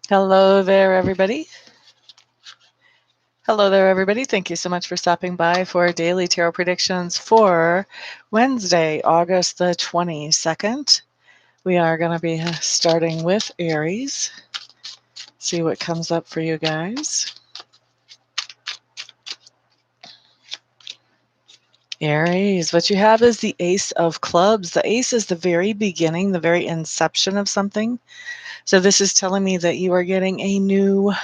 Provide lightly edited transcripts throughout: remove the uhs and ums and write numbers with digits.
Hello there, everybody. Hello there, everybody. Thank you so much for stopping by for daily tarot predictions for Wednesday, August the 22nd. We are going to be starting with Aries. See what comes up for you guys. Aries, what you have is the Ace of Clubs. The Ace is the very beginning, the very inception of something. So this is telling me that you are getting a new,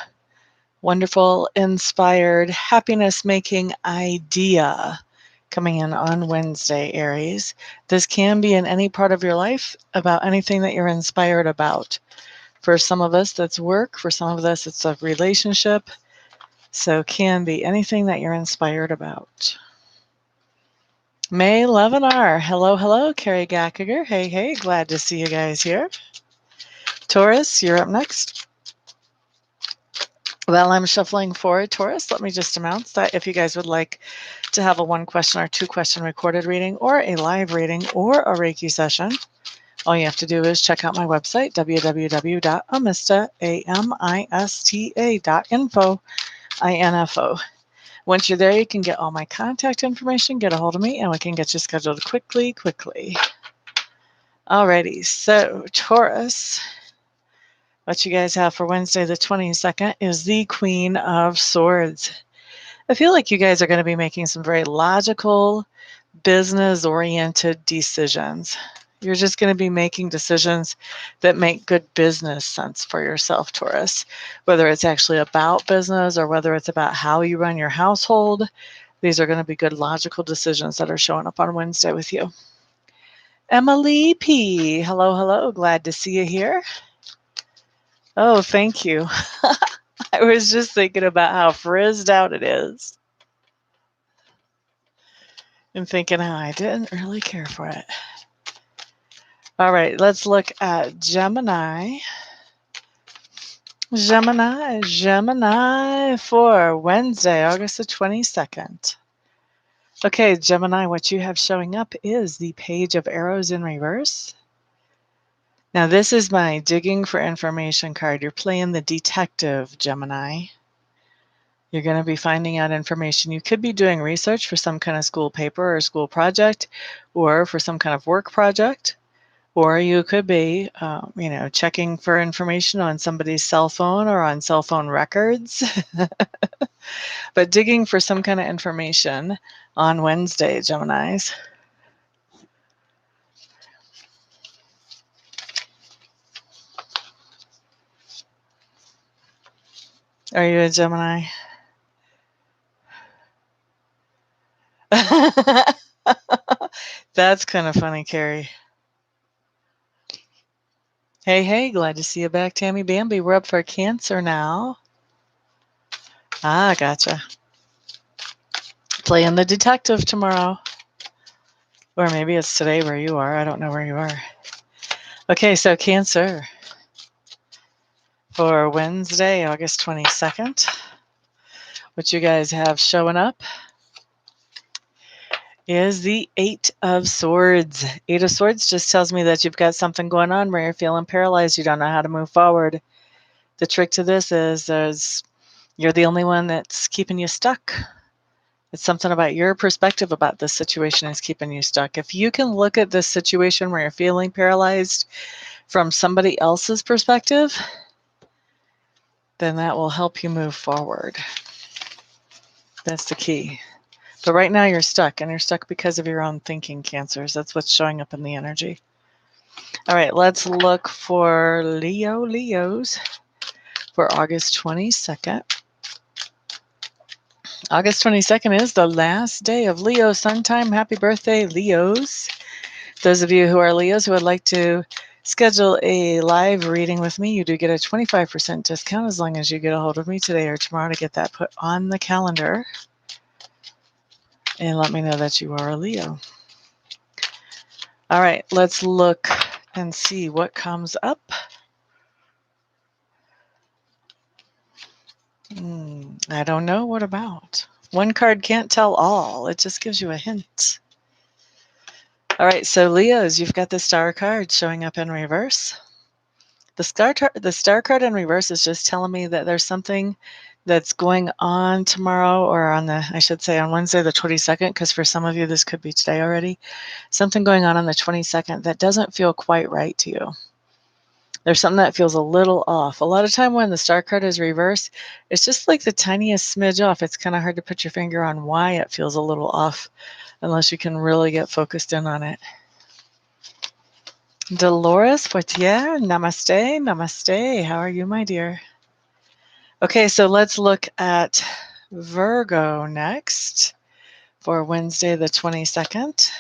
wonderful, inspired, happiness-making idea coming in on Wednesday, Aries. This can be in any part of your life about anything that you're inspired about. For some of us, that's work. For some of us, it's a relationship. So it can be anything that you're inspired about. May Levinar. Hello, hello. Carrie Gackiger. Hey, hey. Glad to see you guys here. Taurus, you're up next. Well, I'm shuffling forward, Taurus. Let me just announce that if you guys would like to have a 1-question or 2-question recorded reading or a live reading or a Reiki session, all you have to do is check out my website, www.amista.info. Once you're there, you can get all my contact information, get a hold of me, and we can get you scheduled quickly. Alrighty, so Taurus, what you guys have for Wednesday the 22nd is the Queen of Swords. I feel like you guys are going to be making some very logical, business-oriented decisions. You're just going to be making decisions that make good business sense for yourself, Taurus. Whether it's actually about business or whether it's about how you run your household, these are going to be good, logical decisions that are showing up on Wednesday with you. Emily P. Hello, hello. Glad to see you here. Oh, thank you. I was just thinking about how frizzed out it is and thinking how I didn't really care for it. All right, let's look at Gemini. Gemini for Wednesday, August the 22nd. Okay, Gemini, what you have showing up is the Page of Arrows in reverse. Now, this is my digging for information card. You're playing the detective, Gemini. You're going to be finding out information. You could be doing research for some kind of school paper or school project or for some kind of work project. Or you could be, checking for information on somebody's cell phone or on cell phone records. But digging for some kind of information on Wednesday, Geminis. Are you a Gemini? That's kind of funny, Carrie. Hey, hey, glad to see you back, Tammy Bambi. We're up for Cancer now. Ah, gotcha. Playing the detective tomorrow. Or maybe it's today where you are. I don't know where you are. Okay, so Cancer for Wednesday, August 22nd. What you guys have showing up is the Eight of Swords. Eight of Swords just tells me that you've got something going on where you're feeling paralyzed. You don't know how to move forward. The trick to this is you're the only one that's keeping you stuck. It's something about your perspective about this situation is keeping you stuck. If you can look at this situation where you're feeling paralyzed from somebody else's perspective, then that will help you move forward. That's the key. But right now you're stuck, and you're stuck because of your own thinking, Cancers. That's what's showing up in the energy. All right, let's look for Leos for August 22nd. August 22nd is the last day of Leo sun time. Happy birthday, Leos. Those of you who are Leos who would like to schedule a live reading with me, you do get a 25% discount as long as you get a hold of me today or tomorrow to get that put on the calendar. And let me know that you are a Leo. All right, let's look and see what comes up. I don't know. What about? One card can't tell all. It just gives you a hint. All right, so Leos, you've got the Star card showing up in reverse. The star card in reverse is just telling me that there's something that's going on tomorrow, or I should say on Wednesday the 22nd, because for some of you this could be today already. Something going on the 22nd that doesn't feel quite right to you. There's something that feels a little off. A lot of time when the star card is reversed, it's just like the tiniest smidge off. It's kind of hard to put your finger on why it feels a little off unless you can really get focused in on it. Dolores Fortier, namaste, namaste. How are you, my dear? Okay, so let's look at Virgo next for Wednesday the 22nd.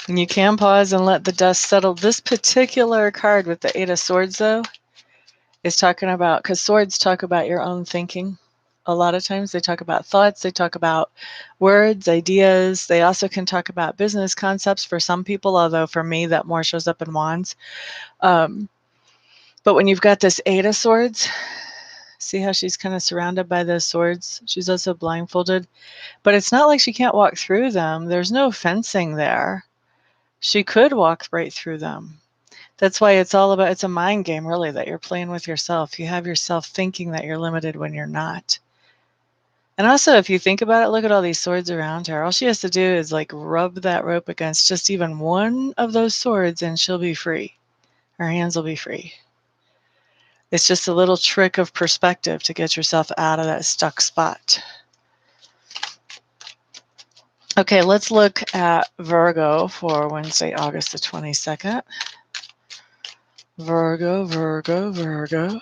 And you can pause and let the dust settle. This particular card with the Eight of Swords, though, is talking about, because swords talk about your own thinking. A lot of times they talk about thoughts, they talk about words, ideas. They also can talk about business concepts for some people, although for me that more shows up in wands. But when you've got this Eight of Swords, see how she's kind of surrounded by those swords? She's also blindfolded. But it's not like she can't walk through them. There's no fencing there. She could walk right through them. That's why it's a mind game, really, that you're playing with yourself. You have yourself thinking that you're limited when you're not. And also, if you think about it, look at all these swords around her. All she has to do is like rub that rope against just even one of those swords and she'll be free. Her hands will be free. It's just a little trick of perspective to get yourself out of that stuck spot. Okay, let's look at Virgo for Wednesday, August the 22nd. Virgo, Virgo, Virgo.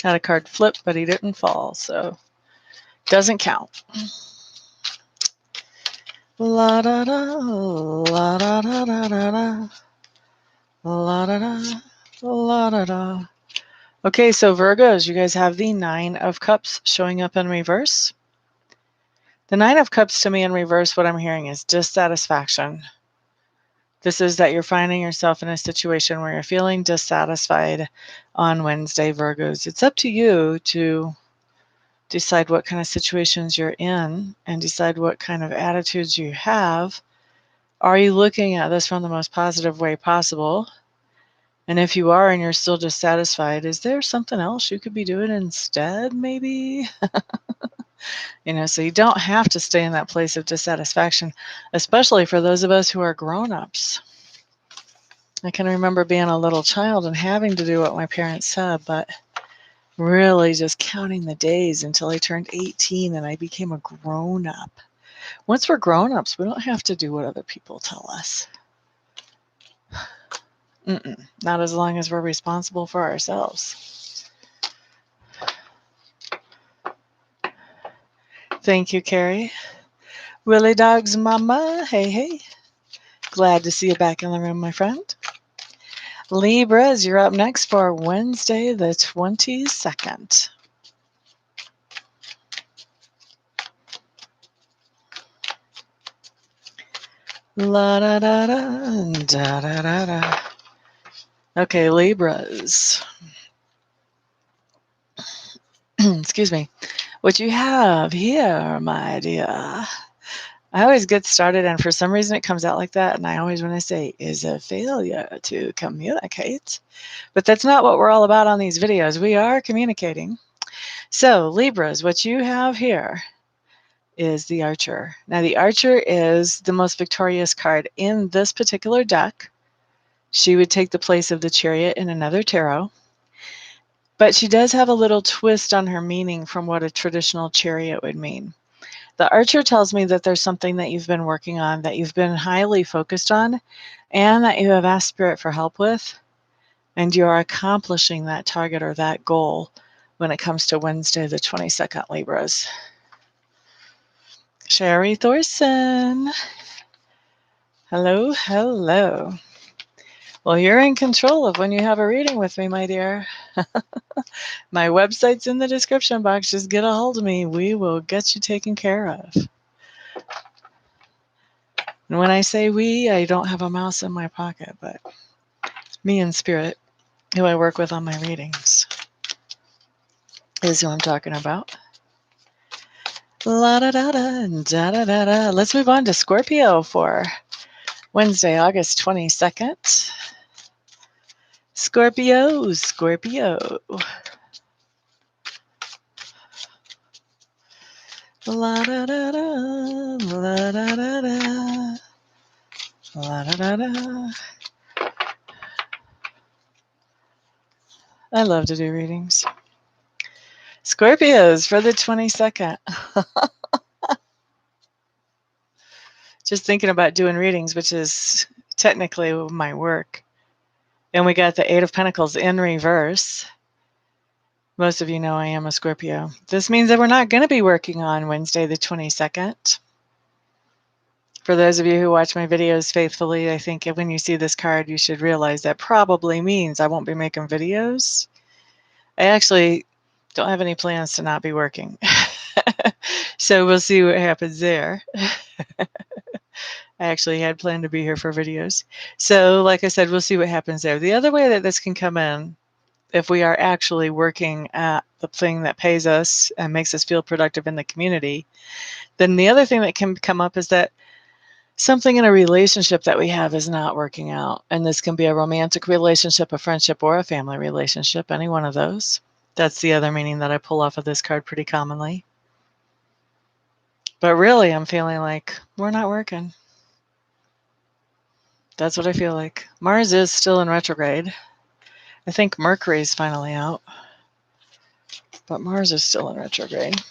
Had a card flip, but he didn't fall, so doesn't count. La da da, la da da da da da, la da da, la da da. Okay, so Virgos, you guys have the Nine of Cups showing up in reverse. The Nine of Cups to me in reverse, what I'm hearing is dissatisfaction. This is that you're finding yourself in a situation where you're feeling dissatisfied on Wednesday, Virgos. It's up to you to decide what kind of situations you're in and decide what kind of attitudes you have. Are you looking at this from the most positive way possible? And if you are and you're still dissatisfied, is there something else you could be doing instead, maybe? So you don't have to stay in that place of dissatisfaction, especially for those of us who are grown-ups. I can remember being a little child and having to do what my parents said, but really just counting the days until I turned 18 and I became a grown-up. Once we're grown-ups, we don't have to do what other people tell us. Not as long as we're responsible for ourselves. Thank you, Carrie. Willie Dog's mama, hey, hey. Glad to see you back in the room, my friend. Libras, you're up next for Wednesday the 22nd. La da da da da da da da. Okay, Libras. Excuse me. What you have here, my dear. I always get started, and for some reason it comes out like that, and I always want to say, is a failure to communicate. But that's not what we're all about on these videos. We are communicating. So, Libras, what you have here is the Archer. Now, the Archer is the most victorious card in this particular deck. She would take the place of the Chariot in another tarot. But she does have a little twist on her meaning from what a traditional chariot would mean. The Archer tells me that there's something that you've been working on, that you've been highly focused on, and that you have asked Spirit for help with, and you are accomplishing that target or that goal when it comes to Wednesday the 22nd, Libras. Sherry Thorson. Hello, hello. Well, you're in control of when you have a reading with me, my dear. My website's in the description box. Just get a hold of me. We will get you taken care of. And when I say we, I don't have a mouse in my pocket, but me and Spirit, who I work with on my readings. is who I'm talking about. La da da da da da da da. Let's move on to Scorpio for Wednesday, August 22nd. Scorpio, Scorpio. La da da da, la da da da, la da da da. I love to do readings. Scorpios for the 22nd. Just thinking about doing readings, which is technically my work. And we got the Eight of Pentacles in reverse. Most of you know I am a Scorpio. This means that we're not going to be working on Wednesday the 22nd. For those of you who watch my videos faithfully, I think when you see this card, you should realize that probably means I won't be making videos. I actually don't have any plans to not be working. So we'll see what happens there. I actually had planned to be here for videos. So like I said, we'll see what happens there. The other way that this can come in, if we are actually working at the thing that pays us and makes us feel productive in the community, then the other thing that can come up is that something in a relationship that we have is not working out. And this can be a romantic relationship, a friendship, or a family relationship, any one of those. That's the other meaning that I pull off of this card pretty commonly. But really, I'm feeling like we're not working. That's what I feel like. Mars is still in retrograde. I think Mercury's finally out. But Mars is still in retrograde.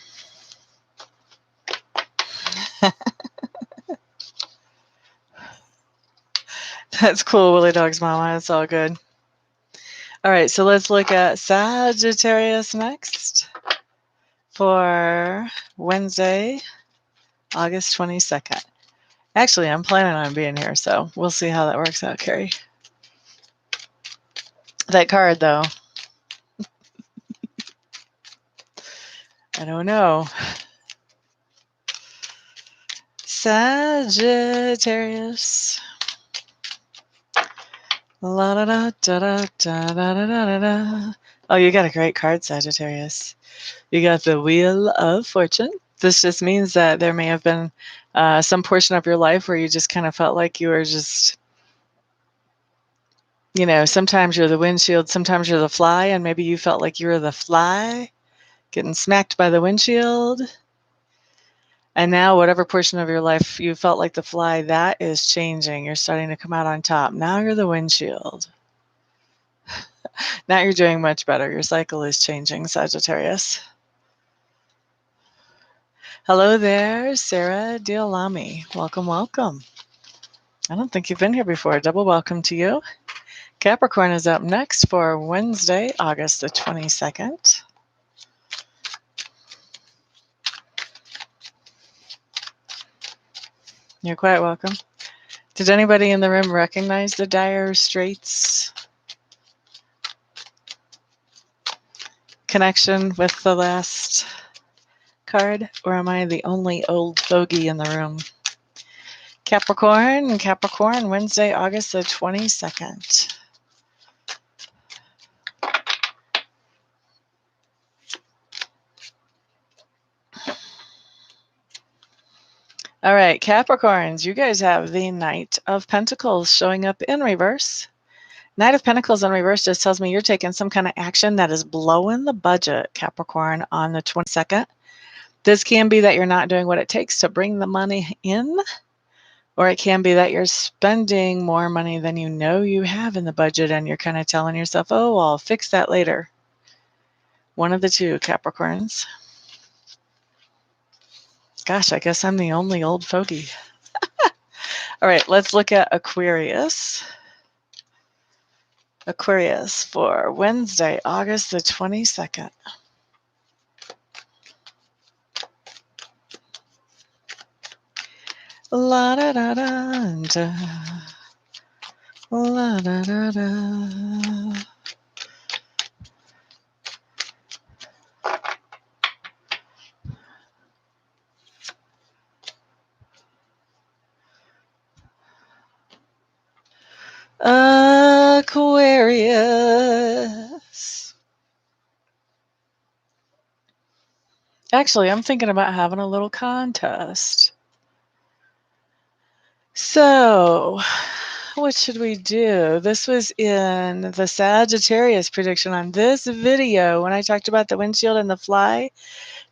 That's cool, Willie Dog's mama. It's all good. All right, so let's look at Sagittarius next for Wednesday, August 22nd. Actually, I'm planning on being here, so we'll see how that works out, Carrie. That card, though, I don't know. Sagittarius. La da da da da da da da da. Oh, you got a great card, Sagittarius. You got the Wheel of Fortune. This just means that there may have been some portion of your life where you just kind of felt like you were just, you know, sometimes you're the windshield, sometimes you're the fly, and maybe you felt like you were the fly getting smacked by the windshield. And now whatever portion of your life you felt like the fly, that is changing. You're starting to come out on top. Now you're the windshield. Now you're doing much better. Your cycle is changing, Sagittarius. Hello there, Sarah Dialami. Welcome, welcome. I don't think you've been here before. Double welcome to you. Capricorn is up next for Wednesday, August the 22nd. You're quite welcome. Did anybody in the room recognize the Dire Straits connection with the last card? Or am I the only old fogey in the room? Capricorn, Wednesday, August the 22nd. All right, Capricorns, you guys have the Knight of Pentacles showing up in reverse. Knight of Pentacles in reverse just tells me you're taking some kind of action that is blowing the budget, Capricorn, on the 22nd. This can be that you're not doing what it takes to bring the money in, or it can be that you're spending more money than you know you have in the budget, and you're kind of telling yourself, oh, I'll fix that later. One of the two, Capricorns. Gosh, I guess I'm the only old fogey. All right, let's look at Aquarius. Aquarius for Wednesday, August the 22nd. La da da da da. La da da da. Aquarius. Actually, I'm thinking about having a little contest. So, what should we do? This was in the Sagittarius prediction on this video when I talked about the windshield and the fly.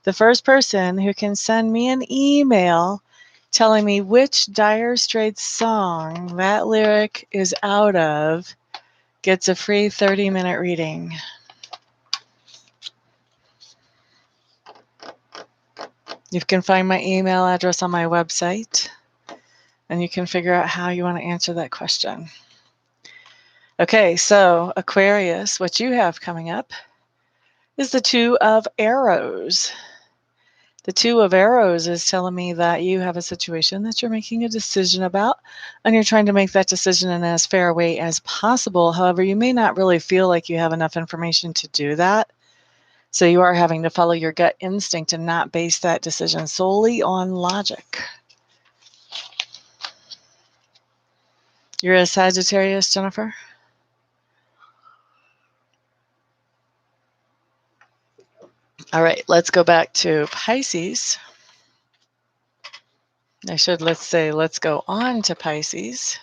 The first person who can send me an email telling me which Dire Straits song that lyric is out of gets a free 30-minute reading. You can find my email address on my website, and you can figure out how you want to answer that question. Okay, so Aquarius, what you have coming up is the Two of Arrows. The Two of Arrows is telling me that you have a situation that you're making a decision about, and you're trying to make that decision in as fair a way as possible. However, you may not really feel like you have enough information to do that. So you are having to follow your gut instinct and not base that decision solely on logic. You're a Sagittarius, Jennifer? All right, let's go back to Pisces. Let's go on to Pisces.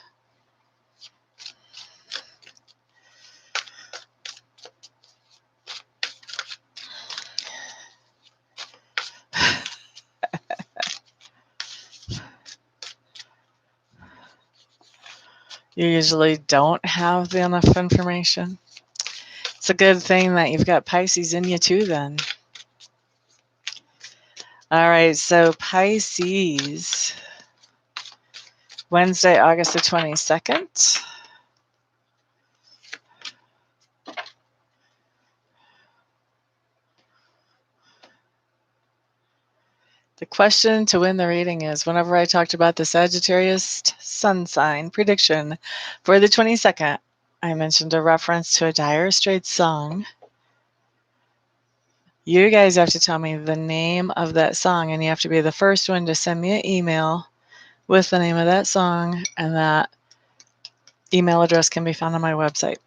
You usually don't have enough information. It's a good thing that you've got Pisces in you too then. All right, so Pisces, Wednesday, August the 22nd. The question to win the reading is, whenever I talked about the Sagittarius sun sign prediction for the 22nd, I mentioned a reference to a Dire Straits song. You guys have to tell me the name of that song, and you have to be the first one to send me an email with the name of that song, and that email address can be found on my website.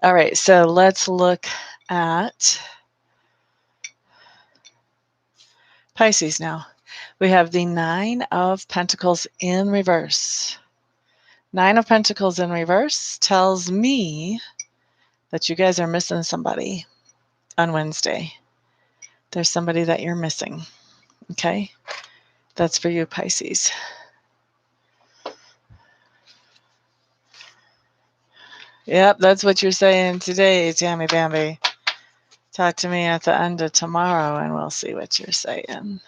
All right, so let's look at Pisces now. We have the Nine of Pentacles in reverse. Nine of Pentacles in reverse tells me that you guys are missing somebody on Wednesday. There's somebody that you're missing, okay? That's for you, Pisces. Yep, that's what you're saying today, Tammy Bambi. Talk to me at the end of tomorrow, and we'll see what you're saying.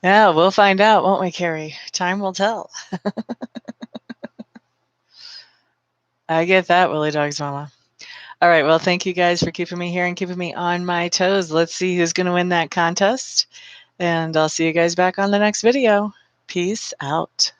Yeah, we'll find out, won't we, Carrie? Time will tell. I get that, Willie Dog's mama. All right, well, thank you guys for keeping me here and keeping me on my toes. Let's see who's going to win that contest. And I'll see you guys back on the next video. Peace out.